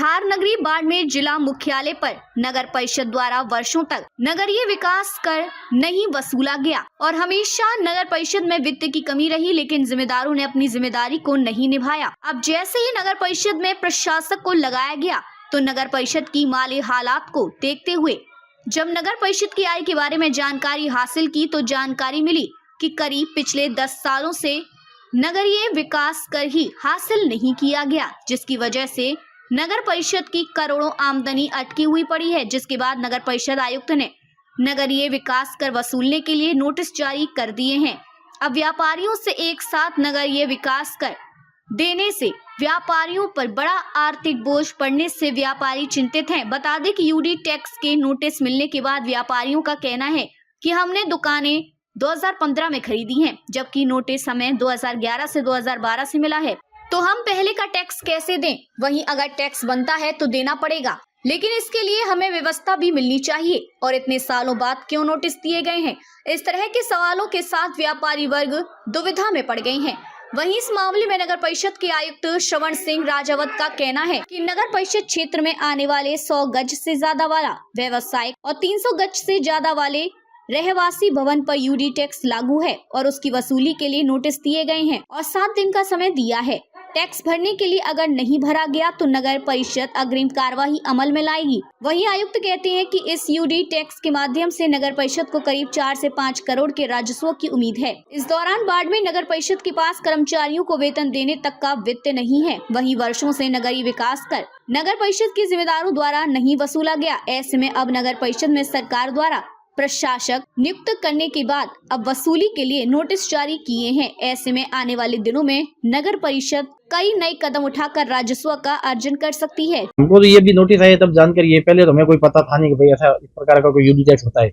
धार नगरी बाड़मेर जिला मुख्यालय पर नगर परिषद द्वारा वर्षों तक नगरीय विकास कर नहीं वसूला गया और हमेशा नगर परिषद में वित्त की कमी रही, लेकिन जिम्मेदारों ने अपनी जिम्मेदारी को नहीं निभाया। अब जैसे ही नगर परिषद में प्रशासक को लगाया गया तो नगर परिषद की माली हालात को देखते हुए जब नगर परिषद की आय के बारे में जानकारी हासिल की तो जानकारी मिली कि करीब पिछले 10 सालों से नगरीय विकास कर ही हासिल नहीं किया गया, जिसकी वजह से नगर परिषद की करोड़ों आमदनी अटकी हुई पड़ी है। जिसके बाद नगर परिषद आयुक्त ने नगरीय विकास कर वसूलने के लिए नोटिस जारी कर दिए हैं। अब व्यापारियों से एक साथ नगरीय विकास कर देने से व्यापारियों पर बड़ा आर्थिक बोझ पड़ने से व्यापारी चिंतित हैं। बता दें कि यूडी टैक्स के नोटिस मिलने के बाद व्यापारियों का कहना है कि हमने दुकानें 2015 में खरीदी हैं, जबकि नोटिस हमें 2011 से 2012 से मिला है, तो हम पहले का टैक्स कैसे दें? वहीं अगर टैक्स बनता है तो देना पड़ेगा, लेकिन इसके लिए हमें व्यवस्था भी मिलनी चाहिए और इतने सालों बाद क्यों नोटिस दिए गए हैं? इस तरह के सवालों के साथ व्यापारी वर्ग दुविधा में पड़ गए हैं। वहीं इस मामले में नगर परिषद के आयुक्त श्रवण सिंह राजावत का कहना है कि नगर परिषद क्षेत्र में आने वाले 100 गज से ज्यादा वाला व्यवसायिक और 300 गज से ज्यादा वाले रहवासी भवन पर यूडी टैक्स लागू है और उसकी वसूली के लिए नोटिस दिए गए हैं और 7 दिन का समय दिया है। टैक्स भरने के लिए अगर नहीं भरा गया तो नगर परिषद अग्रिम कार्यवाही अमल में लाएगी। वहीं आयुक्त कहते हैं कि इस यूडी टैक्स के माध्यम से नगर परिषद को करीब 4 से 5 करोड़ के राजस्व की उम्मीद है। इस दौरान बाड़मेर नगर परिषद के पास कर्मचारियों को वेतन देने तक का वित्त नहीं है। वहीं वर्षों से नगरीय विकास कर नगर परिषद के जिम्मेदारों द्वारा नहीं वसूला गया। ऐसे में अब नगर परिषद में सरकार द्वारा प्रशासक नियुक्त करने के बाद अब वसूली के लिए नोटिस जारी किए हैं। ऐसे में आने वाले दिनों में नगर परिषद कई नए कदम उठाकर राजस्व का अर्जन कर सकती है। हमको तो ये भी नोटिस आया तब जानकारी है, पहले तो हमें कोई पता था नहीं कि भाई ऐसा इस प्रकार का कोई यूडी टैक्स होता है।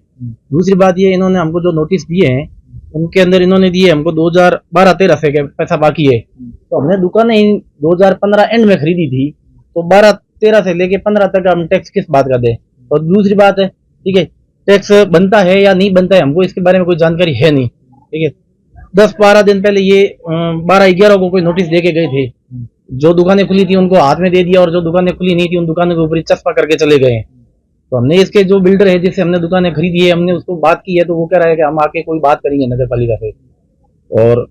दूसरी बात ये, इन्होंने हमको जो नोटिस दिए हैं उनके अंदर इन्होंने दिए हमको 2012-13 से पैसा बाकी है, तो हमने दुकानें 2015 एंड में खरीदी थी, तो 12-13 से लेके 15 तक हम टैक्स किस बात का दें। और दूसरी बात है, ठीक है, टैक्स बनता है या नहीं बनता है हमको इसके बारे में कोई जानकारी है नहीं, ठीक है। 10-12 दिन पहले ये 12-11 को कोई नोटिस देके गए थे, जो दुकानें खुली थी उनको हाथ में दे दिया और जो दुकानें खुली नहीं थी उन दुकानों के ऊपर चस्पा करके चले गए। तो हमने इसके जो बिल्डर है जिससे हमने दुकानें खरीदी है, हमने उसको बात की है, तो वो कह रहा है कि हम आके कोई बात करेंगे नगर पालिका से। और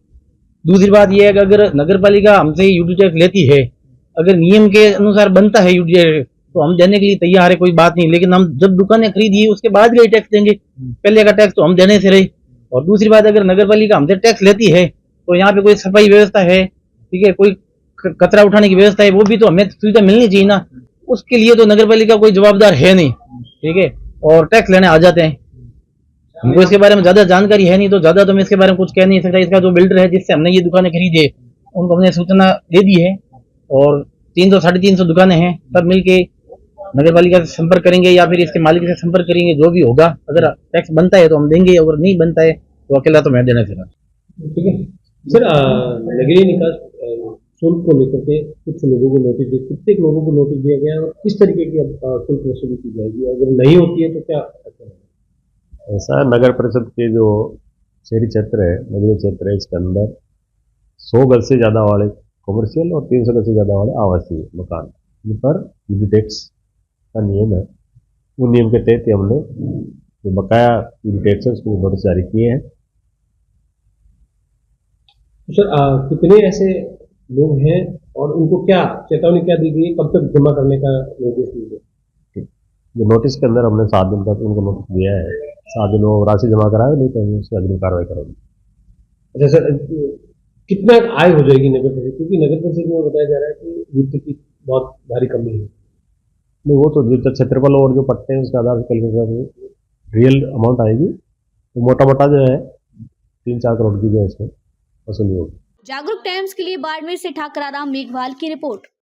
दूसरी बात यह है कि अगर नगर पालिका हमसे यूडी टैक्स लेती है, अगर नियम के अनुसार बनता है यूडी टैक्स, तो हम देने के लिए तैयार है, कोई बात नहीं। लेकिन हम जब दुकानें खरीदी उसके बाद भी टैक्स देंगे, पहले का टैक्स तो हम देने से रहे। और दूसरी बात, अगर नगर पालिका हमसे टैक्स लेती है तो यहाँ पे कोई सफाई व्यवस्था है, ठीक है, कोई कचरा उठाने की व्यवस्था है, वो भी तो हमें सुविधा मिलनी चाहिए ना। उसके लिए तो नगर पालिका कोई जवाबदार है नहीं, ठीक है, और टैक्स लेने आ जाते हैं। हमको इसके बारे में ज्यादा जानकारी है नहीं, तो ज्यादा तो मैं इसके बारे में कुछ कह नहीं सकता। इसका जो बिल्डर है जिससे हमने ये दुकानें खरीदी है उनको हमने सूचना दे दी है और 300-350 दुकानें हैं, सब मिलके नगर पालिका से संपर्क करेंगे या फिर इसके मालिक से संपर्क करेंगे। जो भी होगा, अगर टैक्स बनता है तो हम देंगे, अगर नहीं बनता है तो अकेला तो मैं देना चाहता। ठीक है सर, नगरीय निकास शुल्क को लेकर के कुछ लोगों को नोटिस दिए, कितने लोगों को नोटिस दिया गया और किस तरीके की अब शुल्क वसूली की जाएगी? अगर नहीं होती है तो क्या ऐसा? नगर परिषद के जो शहरी क्षेत्र है, नगरीय क्षेत्र है, इसके अंदर 100 गज से ज्यादा वाले कॉमर्शियल और 300 गज से ज्यादा वाले आवासीय मकान, इन पर यूडी टैक्स का नियम है। उन नियम के तहत हमने जो बकाया यूडी टैक्स है उसको नोटिस जारी किए हैं। तो सर कितने ऐसे लोग हैं और उनको क्या चेतावनी क्या दी गई है, कब तक जमा करने का निर्देश दिया गया? जो नोटिस के अंदर हमने 7 दिन का उनको नोटिस दिया है, 7 दिन वो राशि जमा कराए, नहीं तो हम उसकी अग्रिम कार्रवाई करेंगे। अच्छा सर, कितना आय हो जाएगी नगर परिषद? क्योंकि नगर परिषद में बताया जा रहा है कि वित्त की बहुत भारी कमी है। नहीं, वो तो जो क्षेत्रफल और जो पट्टे हैं उसके आधार से कैलकुलेट रियल अमाउंट आएगी, तो मोटा मोटा जो है 3-4 करोड़ की जो है इसमें वसूली होगी। जागरूक टाइम्स के लिए बाड़मेर से ठाकराराम मेघवाल की रिपोर्ट।